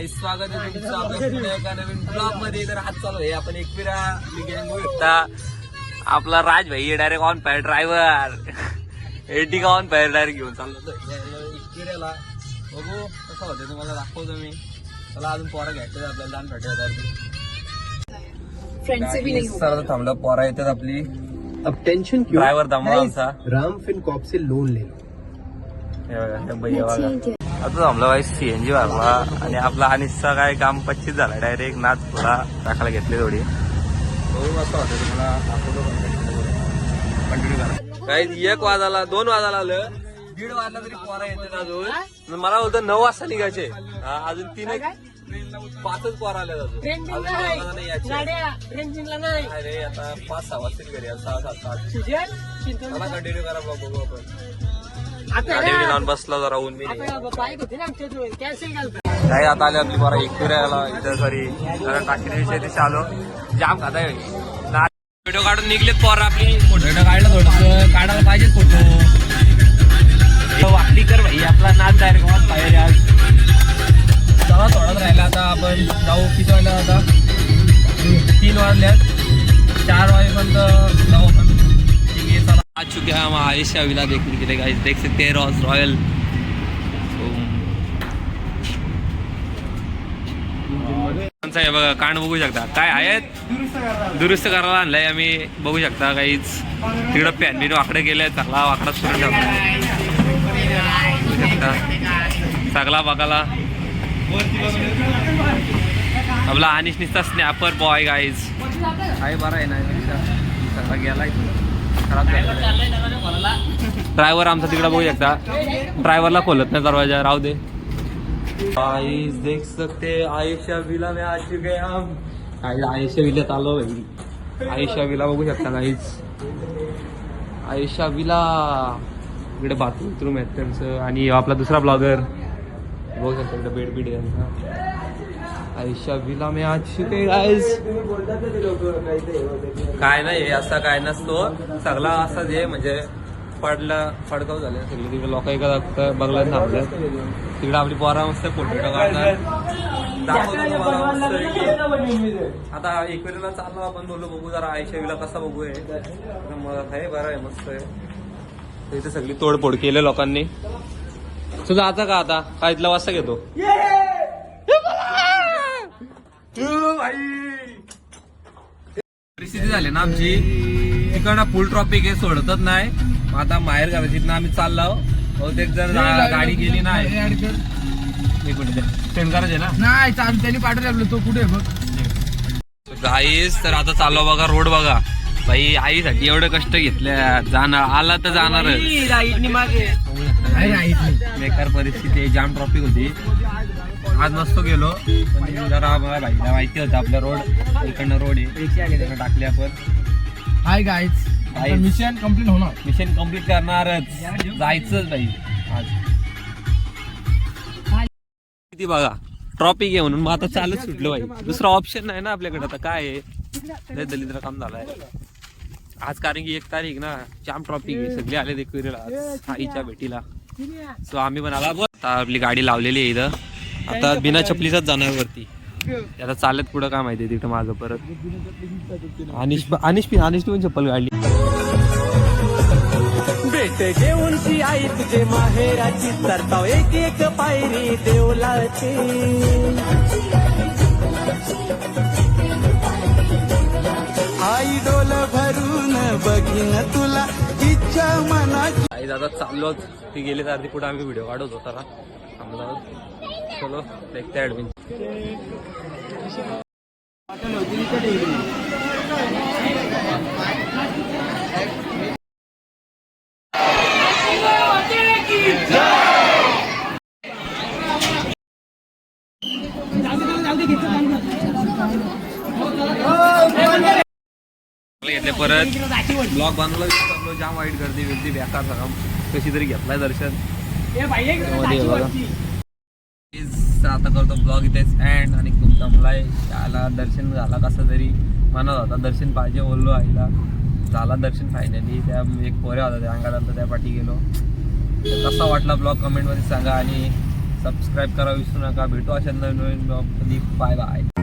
स्वागत आहे तुमचं आपल्या एका नवीन ब्लॉग मध्ये. तर हात चालू आहे आपण एकविरा गँग बघता. आपला राज भाई direct on fire driver Ertiga on fire direct घेऊन चाललो एकविऱ्याला. बघू कसं होतं तुम्हाला दाखवतो मी. चला अजून पोरा घ्यायचं आपल्याला जाण भेटायचं. सर थांबलं पोरा येतात आपली. अब टेंशन क्यों? ड्रायव्हर दमला आमचा. राम फिनकॉर्प से लोन ले लो. आता थांबला भाई सीएनजी भरला आणि आपला अनिसचा काय काम 25 झाला. डायरेक्ट नाच थोडा टाकायला घेतली थोडी. बघू कसं होतं तुम्हाला दाखवतो. कंटिन्यू करा. काही 1 वाजाला 2 वाजाला आलं 1:30 वाजला तरी पोरा येतात अजून. मला बोलतं 9 वाजता निघायचे. अजून 5च पोरा आले अजून नाही याचे. अरे आता 5-6 वाजता घरी 6-7 मला कंटिन्यू करा बघू आपण. लावून बसला जरा ऊन मी काय. आता आले आपली बरा एकविऱ्याला इथं सॉरी टाकण्याविषयी तिथे आलो. जाम खाता फोटो काढून निघलेत पोरा आपली. फोटो काढलं थोडस काढायला पाहिजे फोटो. वाकडी कर भाई आपला नाच डायरेक्ट बाहेर आज. चला थोडाच राहिला आता आपण जाऊ. किती वाजल्या आता 3 वाजल्यात. 4 वाजेपर्यंत जाऊ आपण. आ चुके हैं हम आयशा विला देखने के लिए गाइस. देख सकते हैं रॉल्स रॉयल. आहे बघा कांड बघू शकता काय आहेत. दुरुस्त करायला आणलाय आम्ही बघू शकता काहीच. तिकडं पॅन बिन वाकडे गेले चांगला वाकडा सुरू सगळा बघायला. आपला अनिश निसता स्नॅपर बॉय गाईज आहे. बरा आहे ना सगळा गेलाय खराब. ड्रायव्हर आमचा तिकडे बघू शकता. ड्रायव्हरला खोलत नाही दरवाजा. राहू दे. देख सकते आयशा विला में आ चुके हम. आयशा विल्यात आलो भाई. आयशा विला बघू शकता काहीच. आयशा विला इकडे बाथरूम आहेत त्यांचं. आणि आपला दुसरा ब्लॉगर बघू शकता इकडे बेड बीड आहे. आयशा विला में आज चुके गाइस. काय नाही असा काय नसतो सगळा असा जे म्हणजे फडकाव झाले सगळे. तिकडे लोक एका बंगल्यात थांबले. तिकडे आपली पोरा मस्त फोटो काढतात. आता एकवेळेला चाललो आपण. बोललो बघू जरा आयशा विला कसा बघू आहे. बरं आहे मस्त आहे. इथे सगळी तोडफोड केली लोकांनी. तुझा आता का आता काय इथला वाजता घेतो परिस्थिती झाली ना आमची. तिकडनं फुल ट्रॉफिक आहे सोडतच नाही. आता बाहेर घराची ना आम्ही चाललो. बहुतेक जर गाडी गेली नाही कुठे ट्रेन करायचे ना नाही त्यांनी पाठवलं तो कुठे बघ गाईस. तर आता चाललो बघा रोड बघा भाई. आईसाठी एवढे कष्ट घेतले. जाणार आला तर जाणार. बेकार परिस्थिती. जाम ट्रॉफिक होती आज. नसतो गेलो पण जरा भाईला माहिती होतं आपला रोड इकडनं रोड आहे टाकले आपण. हाय गाईज मिशन कम्प्लीट होणार. मिशन कम्प्लीट करणारच. जायचंच भाई आज. किती बघा ट्रॉफिक आहे म्हणून मग आता चालत सुटलो भाई. दुसरा ऑप्शन नाही ना आपल्याकडे. आता काय आहे दलिद्र काम झालाय आज. कारण की 1 तारीख ना जाम ट्रॉफिक आहे. सगळे आले देखील आईच्या भेटीला. सो आम्ही पण आला. आता आपली गाडी लावलेली आहे इथं. आता बिना चपलीचाच जाणार वरती. आता चालत पुढं काय माहिती तिथं माझं परत. अनिश पण चप्पल काढली. भेट घेऊन ती आई तुझे माहेराची. तरताव एक एक पायरी देवलाची. आई डोल भरून बघीन तुला इच्छा मनाची. आई दादा चाललो ती गेली तर पुढे आम्ही व्हिडिओ काढत होता ना. चलो देखते हैं ऍडमिन. घेतले परत ब्लॉग बांधला. जाम वाईट गर्दी बेकार सगळा. कशी तरी घेतलाय दर्शन. आता करतो ब्लॉग इथेच एंड. आणि खूप दमलाय. त्याला दर्शन झाला कसं तरी म्हणत होता. दर्शन पाहिजे बोललो आईला. झाला दर्शन फायनली. त्या एक पोऱ्या होता त्या अंगात त्या पाठी गेलो. कसा वाटला ब्लॉग कमेंटमध्ये सांगा. आणि सबस्क्राईब करा विसरू नका. भेटू अशा नवीन नवीन ब्लॉग. Bye bye.